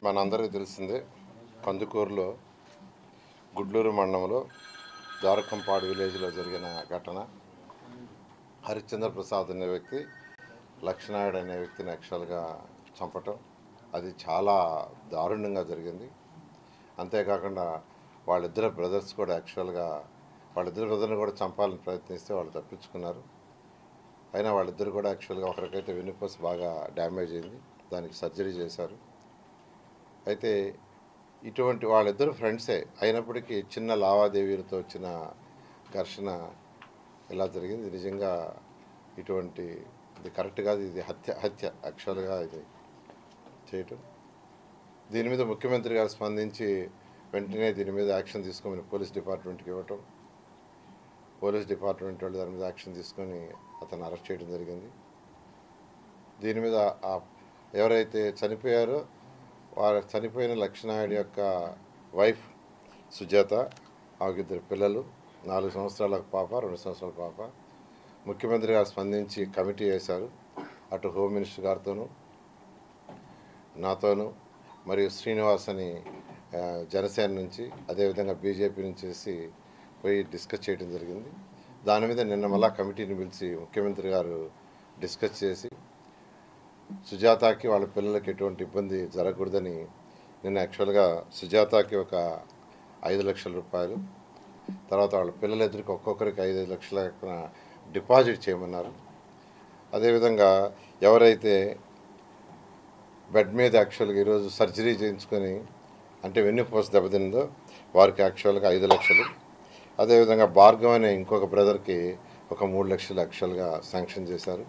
మనందరికీ తెలిసిందే కందుకూరులో గుడ్లూరు మండలంలో ద్వారకంపాడు విలేజ్లో జరిగిన ఘటన. హరిశ్చంద్ర ప్రసాద్ అనే వ్యక్తి లక్ష్మణాయుడు అనే వ్యక్తిని యాక్చువల్గా చంపటం అది చాలా దారుణంగా జరిగింది. అంతేకాకుండా వాళ్ళిద్దరు బ్రదర్స్ కూడా యాక్చువల్గా వాళ్ళిద్దరు బ్రదర్ని కూడా చంపాలని ప్రయత్నిస్తే వాళ్ళు తప్పించుకున్నారు. అయినా వాళ్ళిద్దరు కూడా యాక్చువల్గా ఒకరికైతే వెన్నుపూస బాగా డ్యామేజ్ అయింది, దానికి సర్జరీ చేశారు. అయితే ఇటువంటి వాళ్ళిద్దరు ఫ్రెండ్సే అయినప్పటికీ చిన్న లావాదేవీలతో వచ్చిన ఘర్షణ ఇలా జరిగింది. ఇది నిజంగా ఇది కరెక్ట్ కాదు, ఇది హత్య యాక్చువల్గా ఇది చేయటం. దీని మీద ముఖ్యమంత్రి గారు స్పందించి వెంటనే దీని మీద యాక్షన్ తీసుకోమని పోలీస్ డిపార్ట్మెంట్కి ఇవ్వటం, పోలీస్ డిపార్ట్మెంట్ వాళ్ళు దాని మీద యాక్షన్ తీసుకొని అతను అరెస్ట్ చేయడం జరిగింది. దీని మీద ఎవరైతే చనిపోయారో వారు చనిపోయిన లక్ష్మణాయుడు యొక్క వైఫ్ సుజాత, ఆగిద్దరు పిల్లలు, 4 సంవత్సరాల పాప, 2 సంవత్సరాల పాప. ముఖ్యమంత్రి గారు స్పందించి కమిటీ వేశారు. అటు హోమ్ మినిస్టర్ గారితోనూ నాతోనూ మరియు శ్రీనివాస్ అని జనసేన నుంచి అదేవిధంగా బీజేపీ నుంచి పోయి డిస్కస్ చేయడం జరిగింది. దాని మీద నిన్న మళ్ళా కమిటీని పిలిచి ముఖ్యమంత్రి గారు డిస్కస్ చేసి సుజాతకి వాళ్ళ పిల్లలకి ఎటువంటి ఇబ్బంది జరగకూడదని నిన్న యాక్చువల్గా సుజాతకి ఒక 5 లక్షల రూపాయలు, తర్వాత వాళ్ళ పిల్లల ఎదురుకి ఒక్కొక్కరికి 5 లక్షల డిపాజిట్ చేయమన్నారు. అదేవిధంగా ఎవరైతే బెడ్ మీద యాక్చువల్గా ఈరోజు సర్జరీ చేయించుకొని అంటే వెన్నుపూస దెబ్బతిందో వారికి యాక్చువల్గా 5 లక్షలు, అదేవిధంగా భార్గవ్ అనే ఇంకొక బ్రదర్కి ఒక 3 లక్షలు యాక్చువల్గా శాంక్షన్ చేశారు.